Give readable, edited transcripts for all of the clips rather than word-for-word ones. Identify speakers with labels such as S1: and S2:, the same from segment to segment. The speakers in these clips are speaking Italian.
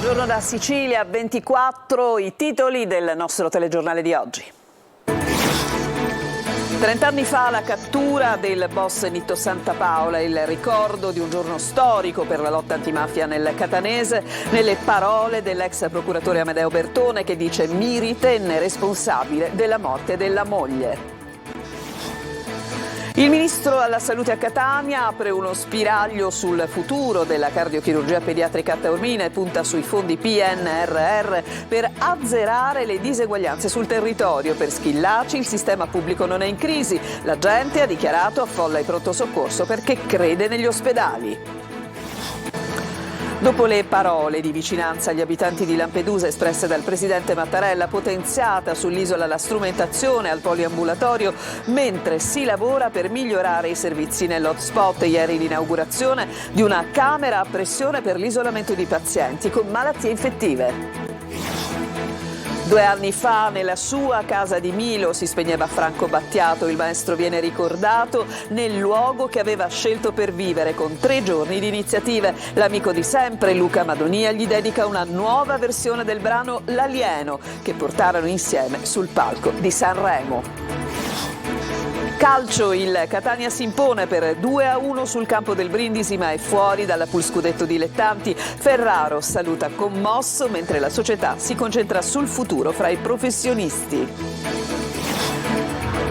S1: Buongiorno da Sicilia, 24 i titoli del nostro telegiornale di oggi. 30 anni fa la cattura del boss Nitto Santapaola, il ricordo di un giorno storico per la lotta antimafia nel catanese, nelle parole dell'ex procuratore Amedeo Bertone che dice: mi ritenne responsabile della morte della moglie. Il ministro alla salute a Catania apre uno spiraglio sul futuro della cardiochirurgia pediatrica a Taormina e punta sui fondi PNRR per azzerare le diseguaglianze sul territorio. Per Schillaci il sistema pubblico non è in crisi. La gente, ha dichiarato, affolla il pronto soccorso perché crede negli ospedali. Dopo le parole di vicinanza agli abitanti di Lampedusa espresse dal presidente Mattarella, potenziata sull'isola la strumentazione al poliambulatorio, mentre si lavora per migliorare i servizi nell'hotspot. Ieri l'inaugurazione di una camera a pressione per l'isolamento di pazienti con malattie infettive. 2 anni fa nella sua casa di Milo si spegneva Franco Battiato. Il maestro viene ricordato nel luogo che aveva scelto per vivere, con 3 giorni di iniziative. L'amico di sempre, Luca Madonia, gli dedica una nuova versione del brano L'alieno, che portarono insieme sul palco di Sanremo. Calcio, il Catania si impone per 2-1 sul campo del Brindisi, ma è fuori dalla pool scudetto dilettanti. Ferraro saluta commosso mentre la società si concentra sul futuro fra i professionisti.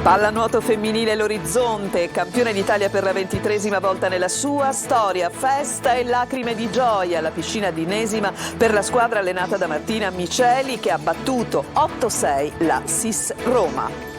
S1: Pallanuoto femminile l'Orizzonte, campione d'Italia per la 23esima volta nella sua storia, festa e lacrime di gioia alla piscina di Nesima per la squadra allenata da Martina Miceli che ha battuto 8-6 la SIS Roma.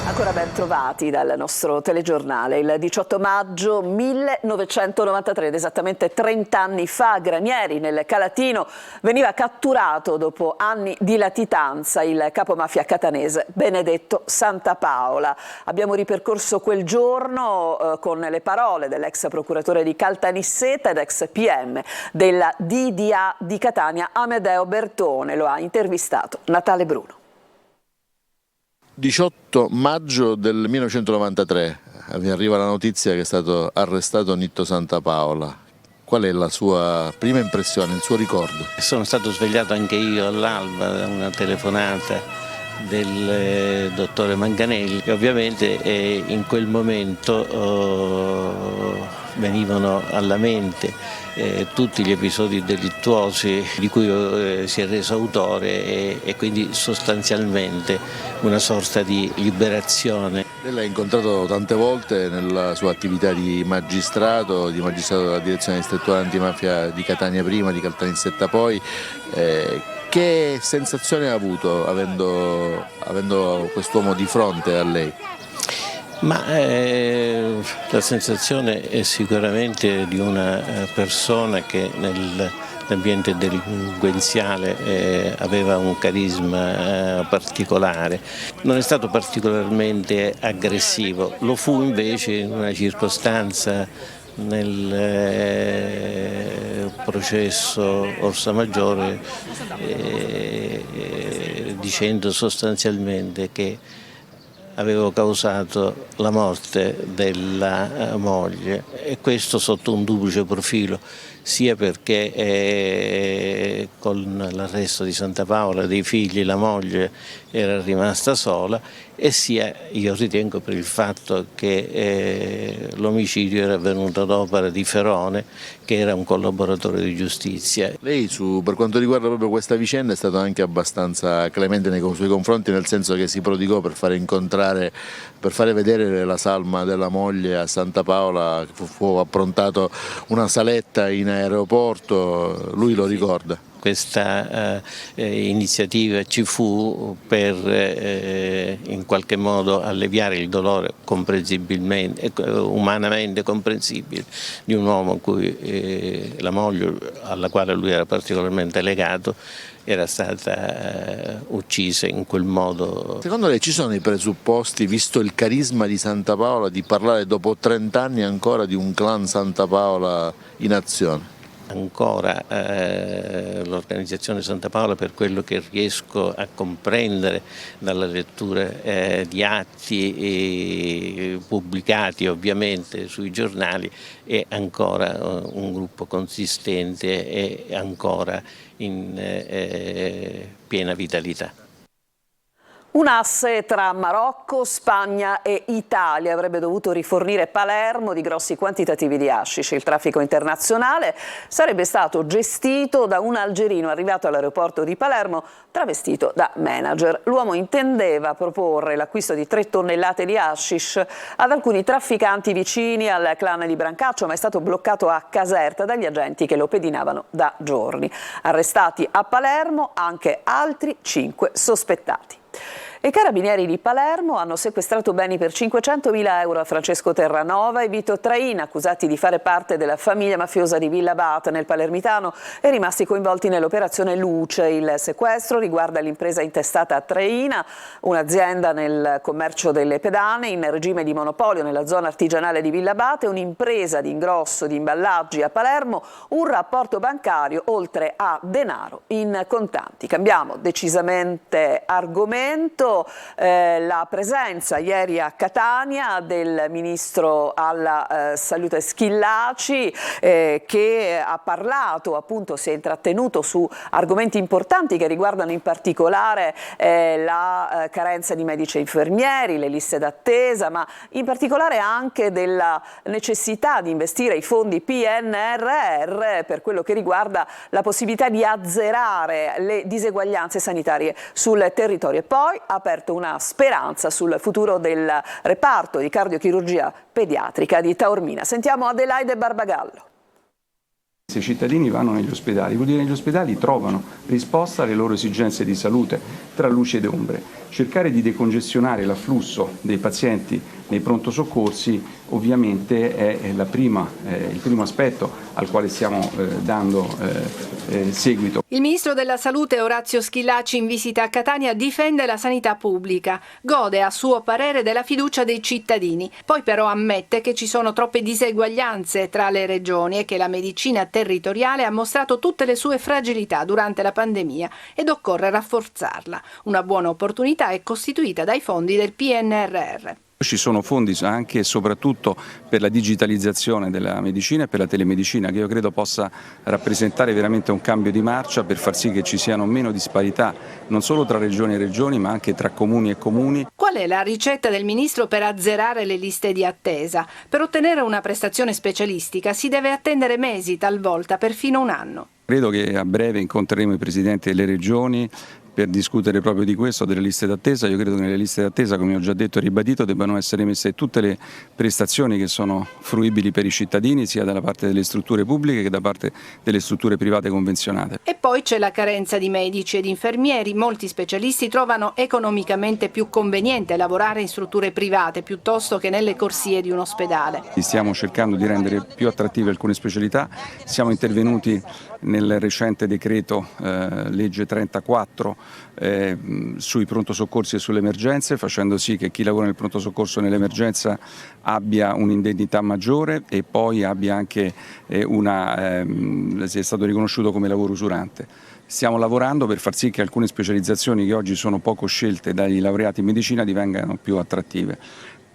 S1: Ancora ben trovati dal nostro telegiornale. Il 18 maggio 1993, ed esattamente 30 anni fa, a Granieri, nel Calatino, veniva catturato dopo anni di latitanza il capomafia catanese Benedetto Santapaola. Abbiamo ripercorso quel giorno con le parole dell'ex procuratore di Caltanissetta ed ex PM della DDA di Catania Amedeo Bertone. Lo ha intervistato Natale Bruno.
S2: 18 maggio del 1993 mi arriva la notizia che è stato arrestato Nitto Santapaola. Qual è la sua prima impressione, il suo ricordo?
S3: Sono stato svegliato anche io all'alba da una telefonata del dottore Manganelli, che ovviamente in quel momento venivano alla mente tutti gli episodi delittuosi di cui si è reso autore e quindi sostanzialmente una sorta di liberazione.
S2: Lei l'ha incontrato tante volte nella sua attività di magistrato della direzione distrettuale antimafia di Catania prima, di Caltanissetta poi. Che sensazione ha avuto avendo quest'uomo di fronte a lei?
S3: Ma la sensazione è sicuramente di una persona che nell'ambiente delinquenziale aveva un carisma particolare. Non è stato particolarmente aggressivo, lo fu invece in una circostanza nel processo Orsa Maggiore, dicendo sostanzialmente che avevo causato la morte della moglie, e questo sotto un duplice profilo, sia perché con l'arresto di Santapaola dei figli la moglie era rimasta sola, e sia, io ritengo, per il fatto che l'omicidio era avvenuto ad opera di Ferone, che era un collaboratore di giustizia.
S2: Lei per quanto riguarda proprio questa vicenda è stato anche abbastanza clemente nei suoi confronti, nel senso che si prodigò per fare vedere la salma della moglie a Santapaola. Fu approntato una saletta in aeroporto, lui lo ricorda.
S3: Questa iniziativa ci fu per in qualche modo alleviare il dolore comprensibilmente, umanamente comprensibile, di un uomo la moglie, alla quale lui era particolarmente legato, era stata uccisa in quel modo.
S2: Secondo lei ci sono i presupposti, visto il carisma di Santapaola, di parlare dopo 30 anni ancora di un clan Santapaola in azione?
S3: ancora l'Organizzazione Santa Paola, per quello che riesco a comprendere dalla lettura di atti pubblicati ovviamente sui giornali, è ancora un gruppo consistente e ancora in piena vitalità.
S1: Un asse tra Marocco, Spagna e Italia avrebbe dovuto rifornire Palermo di grossi quantitativi di hashish. Il traffico internazionale sarebbe stato gestito da un algerino arrivato all'aeroporto di Palermo travestito da manager. L'uomo intendeva proporre l'acquisto di 3 tonnellate di hashish ad alcuni trafficanti vicini al clan di Brancaccio, ma è stato bloccato a Caserta dagli agenti che lo pedinavano da giorni. Arrestati a Palermo anche altri 5 sospettati. I carabinieri di Palermo hanno sequestrato beni per 500.000 euro a Francesco Terranova e Vito Traina, accusati di fare parte della famiglia mafiosa di Villa Bat nel Palermitano e rimasti coinvolti nell'operazione Luce. Il sequestro riguarda l'impresa intestata a Traina, un'azienda nel commercio delle pedane in regime di monopolio nella zona artigianale di Villa Bat e un'impresa di ingrosso di imballaggi a Palermo, un rapporto bancario oltre a denaro in contanti. Cambiamo decisamente argomento. La presenza ieri a Catania del ministro alla salute Schillaci che ha parlato, appunto si è intrattenuto su argomenti importanti che riguardano in particolare la carenza di medici e infermieri, le liste d'attesa, ma in particolare anche della necessità di investire i fondi PNRR per quello che riguarda la possibilità di azzerare le diseguaglianze sanitarie sul territorio. E poi ha aperto una speranza sul futuro del reparto di cardiochirurgia pediatrica di Taormina. Sentiamo Adelaide Barbagallo.
S4: Se i cittadini vanno negli ospedali, vuol dire che negli ospedali trovano risposta alle loro esigenze di salute tra luci ed ombre. Cercare di decongestionare l'afflusso dei pazienti nei pronto soccorsi ovviamente è il primo aspetto al quale stiamo dando seguito.
S5: Il ministro della Salute Orazio Schillaci in visita a Catania difende la sanità pubblica, gode a suo parere della fiducia dei cittadini, poi però ammette che ci sono troppe diseguaglianze tra le regioni e che la medicina territoriale ha mostrato tutte le sue fragilità durante la pandemia ed occorre rafforzarla. Una buona opportunità è costituita dai fondi del PNRR.
S4: Ci sono fondi anche e soprattutto per la digitalizzazione della medicina e per la telemedicina, che io credo possa rappresentare veramente un cambio di marcia per far sì che ci siano meno disparità non solo tra regioni e regioni ma anche tra comuni e comuni.
S5: Qual è la ricetta del ministro per azzerare le liste di attesa? Per ottenere una prestazione specialistica si deve attendere mesi, talvolta perfino un anno.
S4: Credo che a breve incontreremo i presidenti delle regioni per discutere proprio di questo, delle liste d'attesa. Io credo che nelle liste d'attesa, come ho già detto e ribadito, debbano essere messe tutte le prestazioni che sono fruibili per i cittadini, sia da parte delle strutture pubbliche che da parte delle strutture private convenzionate.
S5: E poi c'è la carenza di medici ed infermieri. Molti specialisti trovano economicamente più conveniente lavorare in strutture private piuttosto che nelle corsie di un ospedale.
S4: Stiamo cercando di rendere più attrattive alcune specialità, siamo intervenuti nel recente decreto legge 34 sui pronto soccorsi e sulle emergenze, facendo sì che chi lavora nel pronto soccorso e nell'emergenza abbia un'indennità maggiore e poi abbia anche sia stato riconosciuto come lavoro usurante. Stiamo lavorando per far sì che alcune specializzazioni che oggi sono poco scelte dai laureati in medicina divengano più attrattive.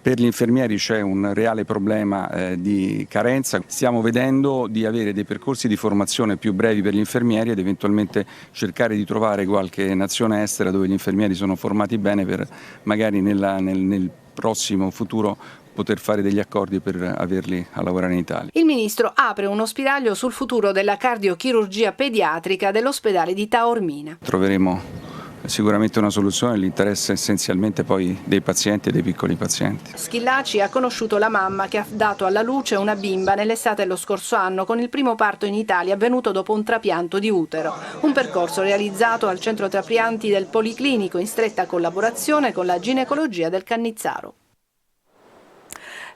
S4: Per gli infermieri c'è un reale problema di carenza, stiamo vedendo di avere dei percorsi di formazione più brevi per gli infermieri ed eventualmente cercare di trovare qualche nazione estera dove gli infermieri sono formati bene per magari nel prossimo futuro poter fare degli accordi per averli a lavorare in Italia.
S5: Il ministro apre uno spiraglio sul futuro della cardiochirurgia pediatrica dell'ospedale di Taormina.
S4: Troveremo sicuramente una soluzione nell'interesse essenzialmente poi dei pazienti e dei piccoli pazienti.
S5: Schillaci ha conosciuto la mamma che ha dato alla luce una bimba nell'estate dello scorso anno con il primo parto in Italia avvenuto dopo un trapianto di utero. Un percorso realizzato al centro trapianti del Policlinico in stretta collaborazione con la ginecologia del Cannizzaro.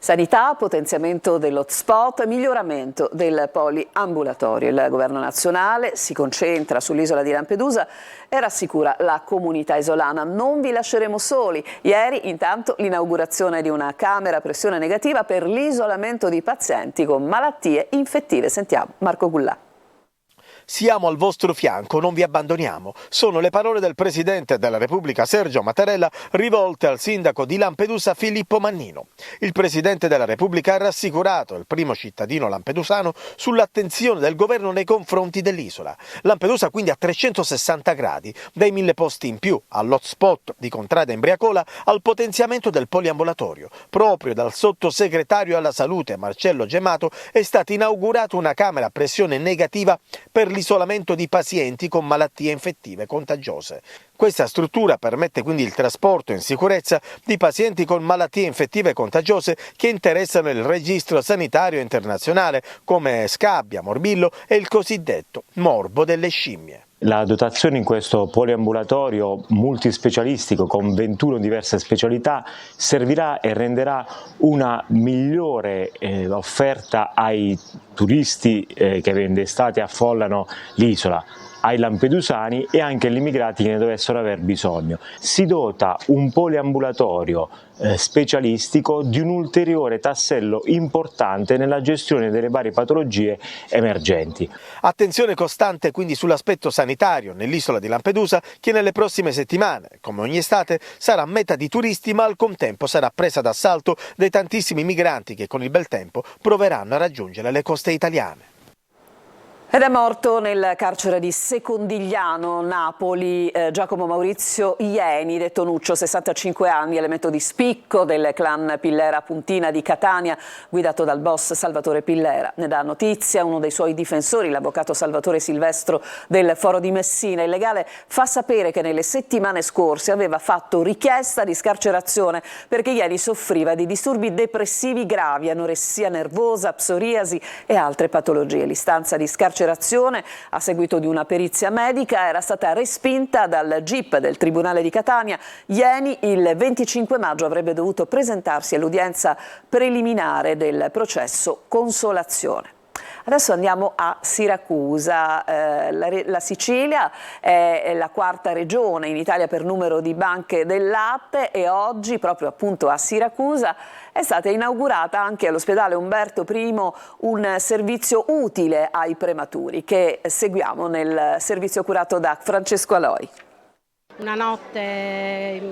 S1: Sanità, potenziamento dell'hotspot, miglioramento del poliambulatorio. Il governo nazionale si concentra sull'isola di Lampedusa e rassicura la comunità isolana. Non vi lasceremo soli. Ieri intanto l'inaugurazione di una camera a pressione negativa per l'isolamento di pazienti con malattie infettive. Sentiamo Marco Gullà.
S6: siamo al vostro fianco, non vi abbandoniamo. Sono le parole del Presidente della Repubblica Sergio Mattarella rivolte al sindaco di Lampedusa Filippo Mannino. Il Presidente della Repubblica ha rassicurato il primo cittadino lampedusano sull'attenzione del governo nei confronti dell'isola. Lampedusa quindi a 360 gradi, dai 1000 posti in più all'hotspot di Contrada Imbriacola al potenziamento del poliambulatorio. Proprio dal sottosegretario alla salute Marcello Gemato è stata inaugurata una camera a pressione negativa per l'isolamento di pazienti con malattie infettive contagiose. Questa struttura permette quindi il trasporto in sicurezza di pazienti con malattie infettive contagiose che interessano il registro sanitario internazionale come scabbia, morbillo e il cosiddetto morbo delle scimmie.
S7: La dotazione in questo poliambulatorio multispecialistico con 21 diverse specialità servirà e renderà una migliore offerta ai turisti che d'estate affollano l'isola, ai lampedusani e anche agli immigrati che ne dovessero aver bisogno. Si dota un poliambulatorio specialistico di un ulteriore tassello importante nella gestione delle varie patologie emergenti.
S6: Attenzione costante quindi sull'aspetto sanitario nell'isola di Lampedusa, che nelle prossime settimane, come ogni estate, sarà meta di turisti, ma al contempo sarà presa d'assalto dai tantissimi migranti che con il bel tempo proveranno a raggiungere le coste italiane.
S1: Ed è morto nel carcere di Secondigliano, Napoli, Giacomo Maurizio Ieni, detto Nuccio, 65 anni, elemento di spicco del clan Pillera Puntina di Catania, guidato dal boss Salvatore Pillera. Ne dà notizia uno dei suoi difensori, l'avvocato Salvatore Silvestro del Foro di Messina. Il legale fa sapere che nelle settimane scorse aveva fatto richiesta di scarcerazione perché Ieni soffriva di disturbi depressivi gravi, anoressia nervosa, psoriasi e altre patologie. L'istanza di scarcerazione a seguito di una perizia medica era stata respinta dal GIP del Tribunale di Catania. Ieni il 25 maggio avrebbe dovuto presentarsi all'udienza preliminare del processo Consolazione. Adesso andiamo a Siracusa. La Sicilia è la quarta regione in Italia per numero di banche del latte e oggi proprio appunto a Siracusa è stata inaugurata anche all'ospedale Umberto I un servizio utile ai prematuri che seguiamo nel servizio curato da Francesco Aloi.
S8: Una notte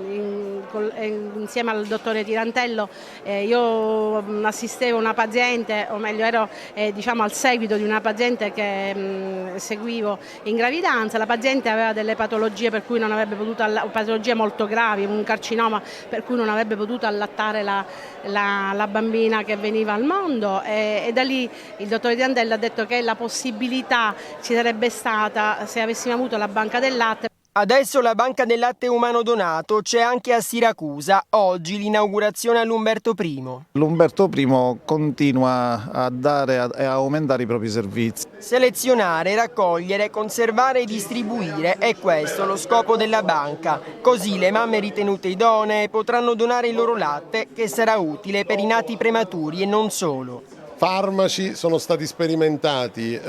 S8: insieme al dottore Tirantello io assistevo una paziente, o meglio ero al seguito di una paziente che seguivo in gravidanza. La paziente aveva delle patologie per cui non avrebbe potuto, patologie molto gravi, un carcinoma per cui non avrebbe potuto allattare la bambina che veniva al mondo e da lì il dottore Tirantello ha detto che la possibilità ci sarebbe stata se avessimo avuto la banca del latte.
S9: Adesso la banca del latte umano donato c'è anche a Siracusa, oggi l'inaugurazione all'Umberto I.
S10: L'Umberto I continua a dare e a aumentare i propri servizi.
S9: Selezionare, raccogliere, conservare e distribuire è questo lo scopo della banca. Così le mamme ritenute idonee potranno donare il loro latte che sarà utile per i nati prematuri e non solo.
S11: Farmaci sono stati sperimentati,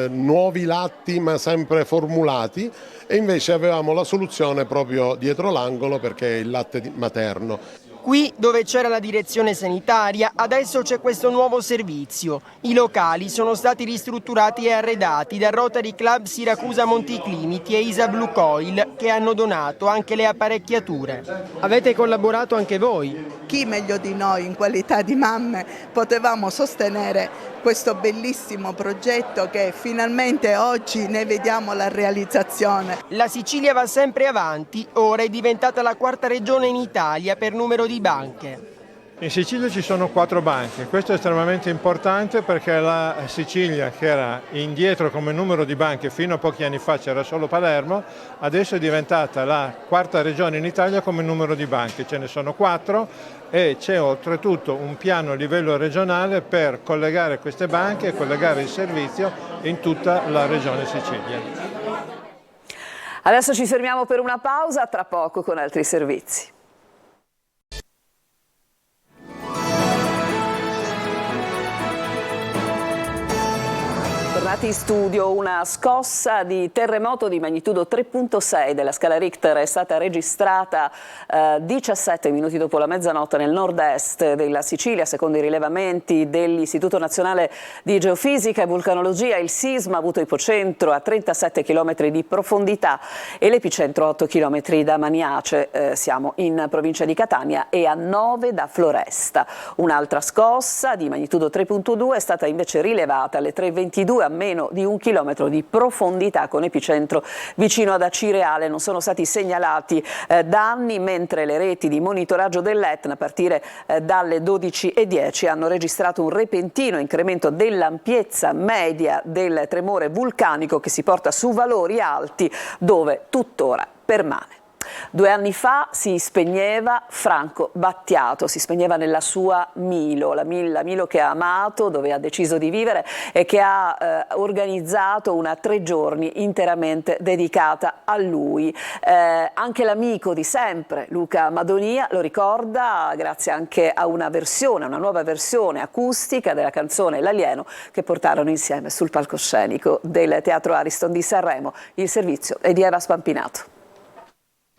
S11: nuovi latti ma sempre formulati e invece avevamo la soluzione proprio dietro l'angolo perché è il latte materno.
S9: Qui, dove c'era la direzione sanitaria, adesso c'è questo nuovo servizio. I locali sono stati ristrutturati e arredati da Rotary Club Siracusa Monticlimiti e Isa Blue Coil, che hanno donato anche le apparecchiature. Avete collaborato anche voi?
S12: Chi meglio di noi, in qualità di mamme, potevamo sostenere questo bellissimo progetto che finalmente oggi ne vediamo la realizzazione.
S9: La Sicilia va sempre avanti, ora è diventata la quarta regione in Italia per numero di banche.
S13: In Sicilia ci sono 4 banche, questo è estremamente importante perché la Sicilia, che era indietro come numero di banche fino a pochi anni fa, c'era solo Palermo, adesso è diventata la quarta regione in Italia come numero di banche, ce ne sono 4 e c'è oltretutto un piano a livello regionale per collegare queste banche e collegare il servizio in tutta la regione Sicilia.
S1: Adesso ci fermiamo per una pausa, tra poco con altri servizi. Tornati in studio, una scossa di terremoto di magnitudo 3.6 della scala Richter è stata registrata 17 minuti dopo la mezzanotte nel nord-est della Sicilia, secondo i rilevamenti dell'Istituto Nazionale di Geofisica e Vulcanologia. Il sisma ha avuto ipocentro a 37 km di profondità e l'epicentro a 8 km da Maniace, siamo in provincia di Catania, e a 9 da Floresta. Un'altra scossa di magnitudo 3.2 è stata invece rilevata alle 3:22 a meno di 1 chilometro di profondità con epicentro vicino ad Acireale. Non sono stati segnalati danni, mentre le reti di monitoraggio dell'Etna a partire dalle 12:10 hanno registrato un repentino incremento dell'ampiezza media del tremore vulcanico che si porta su valori alti dove tuttora permane. 2 anni fa si spegneva Franco Battiato, si spegneva nella sua Milo, la Milo che ha amato, dove ha deciso di vivere e che ha organizzato una 3 giorni interamente dedicata a lui. Anche l'amico di sempre, Luca Madonia, lo ricorda grazie anche a una nuova versione acustica della canzone L'Alieno che portarono insieme sul palcoscenico del Teatro Ariston di Sanremo. Il servizio è di Eva Spampinato.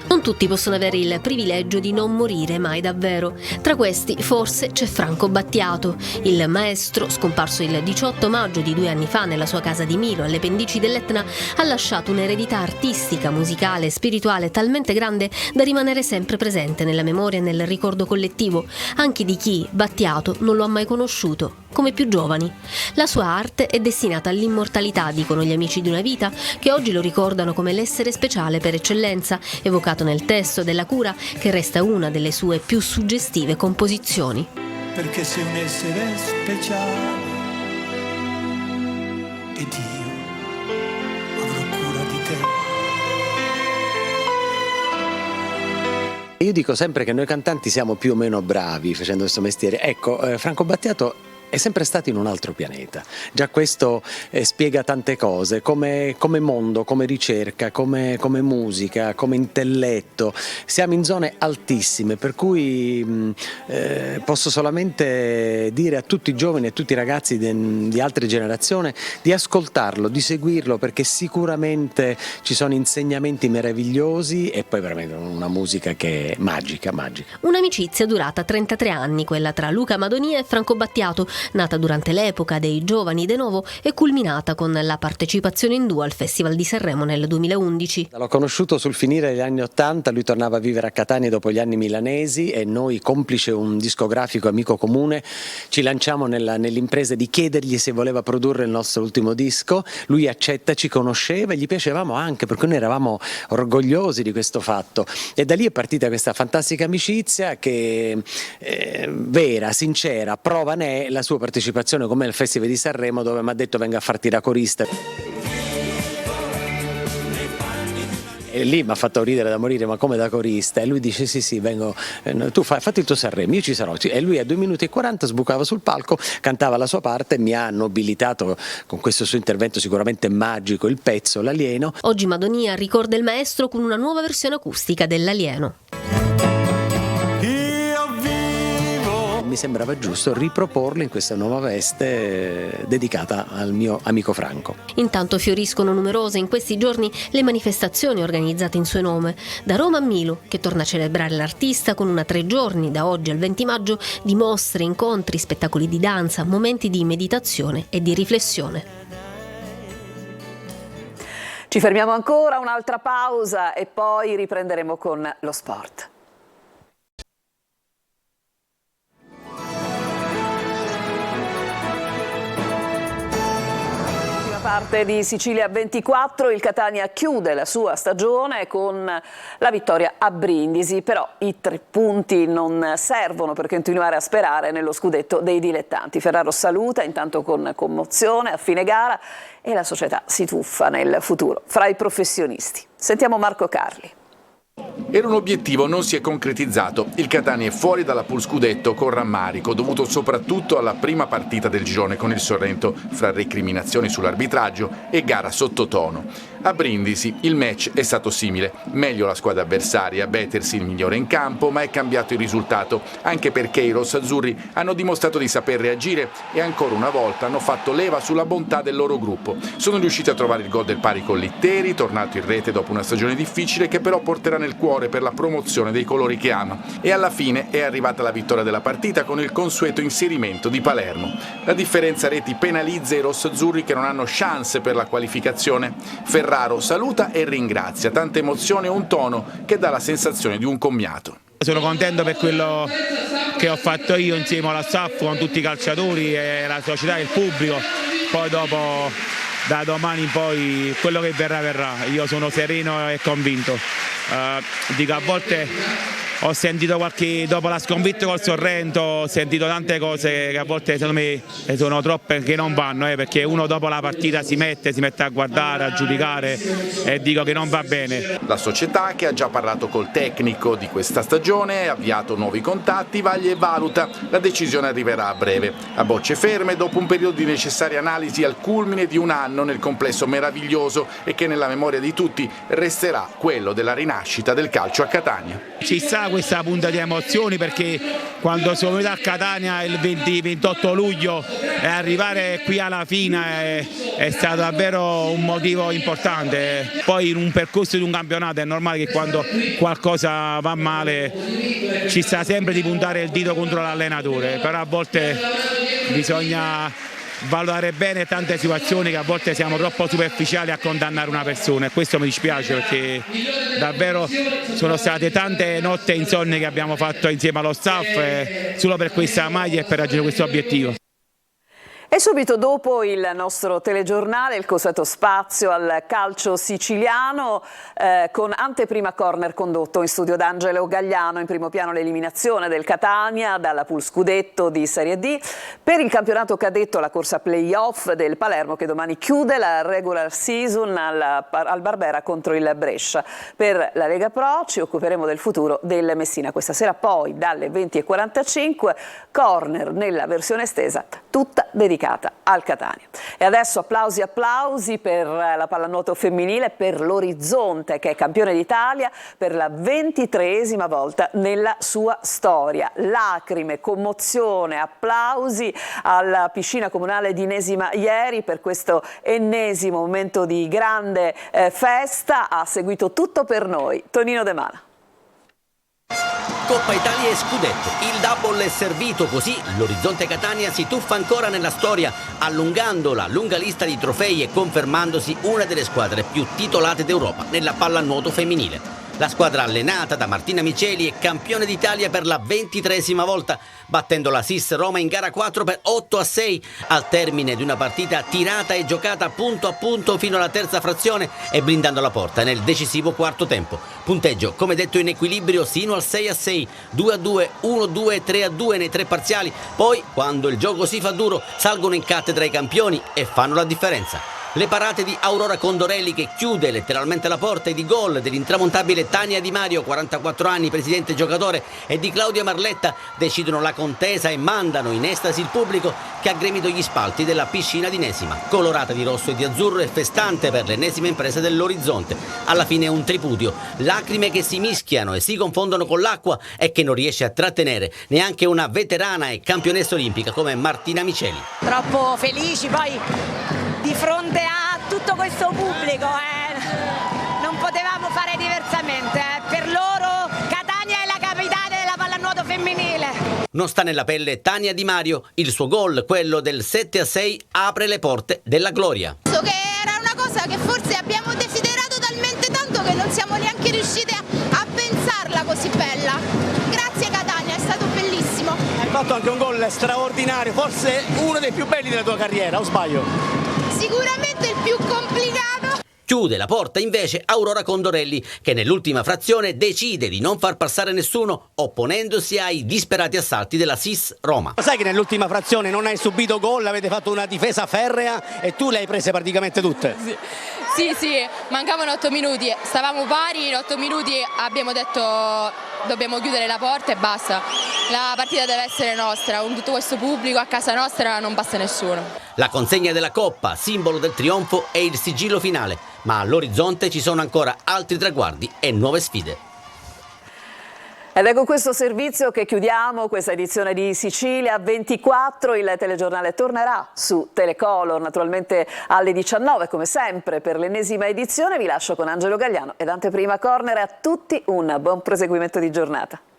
S14: Non tutti possono avere il privilegio di non morire mai davvero. Tra questi forse c'è Franco Battiato, il maestro scomparso il 18 maggio di 2 anni fa nella sua casa di Milo alle pendici dell'Etna. Ha lasciato un'eredità artistica, musicale e spirituale talmente grande da rimanere sempre presente nella memoria e nel ricordo collettivo, anche di chi Battiato non lo ha mai conosciuto, come più giovani. La sua arte è destinata all'immortalità, dicono gli amici di una vita, che oggi lo ricordano come l'essere speciale per eccellenza, evocato nel testo della Cura, che resta una delle sue più suggestive composizioni.
S15: Perché sei un essere speciale ed io avrò cura di te.
S16: Io dico sempre che noi cantanti siamo più o meno bravi facendo questo mestiere. Ecco, Franco Battiato è sempre stato in un altro pianeta. Già questo spiega tante cose, come mondo, come ricerca, come musica, come intelletto. Siamo in zone altissime, per cui posso solamente dire a tutti i giovani e a tutti i ragazzi di altre generazioni di ascoltarlo, di seguirlo, perché sicuramente ci sono insegnamenti meravigliosi e poi veramente una musica che è magica.
S14: Un'amicizia durata 33 anni, quella tra Luca Madonia e Franco Battiato, nata durante l'epoca dei Giovani de Novo e culminata con la partecipazione in duo al Festival di Sanremo nel 2011.
S16: L'ho conosciuto sul finire degli anni '80, lui tornava a vivere a Catania dopo gli anni milanesi e noi, complice un discografico amico comune, ci lanciamo nell'impresa di chiedergli se voleva produrre il nostro ultimo disco. Lui accetta, ci conosceva e gli piacevamo anche, perché noi eravamo orgogliosi di questo fatto, e da lì è partita questa fantastica amicizia che vera, sincera, prova ne è la sua partecipazione con me al Festival di Sanremo, dove mi ha detto venga a farti da corista. E lì mi ha fatto ridere da morire, ma come da corista? E lui dice sì, vengo, tu fatti il tuo Sanremo, io ci sarò. E lui a 2 minuti e 40 sbucava sul palco, cantava la sua parte e mi ha nobilitato con questo suo intervento sicuramente magico, il pezzo L'Alieno.
S14: Oggi Madonia ricorda il maestro con una nuova versione acustica dell'Alieno.
S16: Mi sembrava giusto riproporlo in questa nuova veste dedicata al mio amico Franco.
S14: Intanto fioriscono numerose in questi giorni le manifestazioni organizzate in suo nome. Da Roma a Milo, che torna a celebrare l'artista con una 3 giorni, da oggi al 20 maggio, di mostre, incontri, spettacoli di danza, momenti di meditazione e di riflessione.
S1: Ci fermiamo ancora, un'altra pausa e poi riprenderemo con lo sport. Parte di Sicilia 24, il Catania chiude la sua stagione con la vittoria a Brindisi, però i 3 punti non servono per continuare a sperare nello scudetto dei dilettanti. Ferraro saluta intanto con commozione a fine gara e la società si tuffa nel futuro fra i professionisti. Sentiamo Marco Carli.
S17: Era un obiettivo, non si è concretizzato. Il Catania è fuori dalla pool scudetto con rammarico, dovuto soprattutto alla prima partita del girone con il Sorrento, fra recriminazioni sull'arbitraggio e gara sottotono. A Brindisi il match è stato simile, meglio la squadra avversaria, Betersi il migliore in campo, ma è cambiato il risultato, anche perché i rossazzurri hanno dimostrato di saper reagire e ancora una volta hanno fatto leva sulla bontà del loro gruppo. Sono riusciti a trovare il gol del pari con Litteri, tornato in rete dopo una stagione difficile che però porterà nel cuore per la promozione dei colori che ama. E alla fine è arrivata la vittoria della partita con il consueto inserimento di Palermo. La differenza reti penalizza i rossazzurri che non hanno chance per la qualificazione. Ferraro saluta e ringrazia, tanta emozione e un tono che dà la sensazione di un commiato.
S18: Sono contento per quello che ho fatto io insieme alla staff, con tutti i calciatori e la società e il pubblico. Poi dopo, da domani in poi, quello che verrà verrà. Io sono sereno e convinto. Dico, a volte ho sentito dopo la sconfitta col Sorrento, ho sentito tante cose che a volte secondo me sono troppe, che non vanno, perché uno dopo la partita si mette a guardare, a giudicare, e dico che non va bene.
S17: La società, che ha già parlato col tecnico di questa stagione, ha avviato nuovi contatti, vaglia e valuta. La decisione arriverà a breve. A bocce ferme, dopo un periodo di necessaria analisi al culmine di un anno nel complesso meraviglioso e che nella memoria di tutti resterà quello della rinascita del calcio a Catania.
S18: Ci sta questa punta di emozioni, perché quando sono venuto a Catania il 28 luglio e arrivare qui alla fine è stato davvero un motivo importante. Poi in un percorso di un campionato è normale che quando qualcosa va male ci sta sempre di puntare il dito contro l'allenatore, però a volte bisogna valutare bene tante situazioni, che a volte siamo troppo superficiali a condannare una persona, e questo mi dispiace, perché davvero sono state tante notti insonni che abbiamo fatto insieme allo staff solo per questa maglia e per raggiungere questo obiettivo.
S1: E subito dopo il nostro telegiornale, il consueto spazio al calcio siciliano, con anteprima corner condotto in studio da Angelo Gagliano. In primo piano l'eliminazione del Catania dalla pool scudetto di Serie D. Per il campionato cadetto la corsa playoff del Palermo, che domani chiude la regular season al Barbera contro il Brescia. Per la Lega Pro ci occuperemo del futuro del Messina. Questa sera poi dalle 20:45 corner nella versione estesa, tutta dedicata al Catania. E adesso applausi per la pallanuoto femminile, per l'Orizzonte, che è campione d'Italia per la 23esima volta nella sua storia. Lacrime, commozione, applausi alla piscina comunale di Inesima ieri per questo ennesimo momento di grande festa. Ha seguito tutto per noi Tonino De Mana.
S19: Coppa Italia e scudetto, il double è servito, così l'Orizzonte Catania si tuffa ancora nella storia, allungando la lunga lista di trofei e confermandosi una delle squadre più titolate d'Europa nella pallanuoto femminile. La squadra allenata da Martina Miceli è campione d'Italia per la 23esima volta, battendo la SIS Roma in gara 4 per 8-6 al termine di una partita tirata e giocata punto a punto fino alla terza frazione e blindando la porta nel decisivo quarto tempo. Punteggio, come detto, in equilibrio sino al 6-6, 2-2, 1-2 e 3-2 nei tre parziali. Poi, quando il gioco si fa duro, salgono in cattedra i campioni e fanno la differenza. Le parate di Aurora Condorelli, che chiude letteralmente la porta, e di gol dell'intramontabile Tania Di Mario, 44 anni, presidente giocatore, e di Claudia Marletta decidono la contesa e mandano in estasi il pubblico, che ha gremito gli spalti della piscina di Inesima, colorata di rosso e di azzurro e festante per l'ennesima impresa dell'Orizzonte. Alla fine un tripudio, lacrime che si mischiano e si confondono con l'acqua e che non riesce a trattenere neanche una veterana e campionessa olimpica come Martina Miceli.
S20: Troppo felici poi di fronte a tutto questo pubblico, non potevamo fare diversamente. Per loro Catania è la capitale della pallanuoto femminile.
S19: Non sta nella pelle Tania Di Mario, il suo gol, quello del 7-6, apre le porte della gloria.
S21: Penso che era una cosa che forse abbiamo desiderato talmente tanto che non siamo neanche riusciti a pensarla così bella. Grazie Catania, è stato bellissimo.
S22: Hai fatto anche un gol straordinario, forse uno dei più belli della tua carriera, o sbaglio?
S21: Sicuramente il più complicato.
S19: Chiude la porta invece Aurora Condorelli, che nell'ultima frazione decide di non far passare nessuno, opponendosi ai disperati assalti della SIS Roma.
S22: Sai che nell'ultima frazione non hai subito gol, avete fatto una difesa ferrea e tu le hai prese praticamente tutte.
S23: Sì, mancavano 8 minuti, stavamo pari, in 8 minuti abbiamo detto dobbiamo chiudere la porta e basta. La partita deve essere nostra, con tutto questo pubblico a casa nostra non basta nessuno.
S19: La consegna della Coppa, simbolo del trionfo, e il sigillo finale. ma all'orizzonte ci sono ancora altri traguardi e nuove sfide.
S1: Ed è con questo servizio che chiudiamo questa edizione di Sicilia 24. Il telegiornale tornerà su Telecolor, naturalmente alle 19, come sempre, per l'ennesima edizione. Vi lascio con Angelo Gagliano ed Anteprima Corner. A tutti un buon proseguimento di giornata.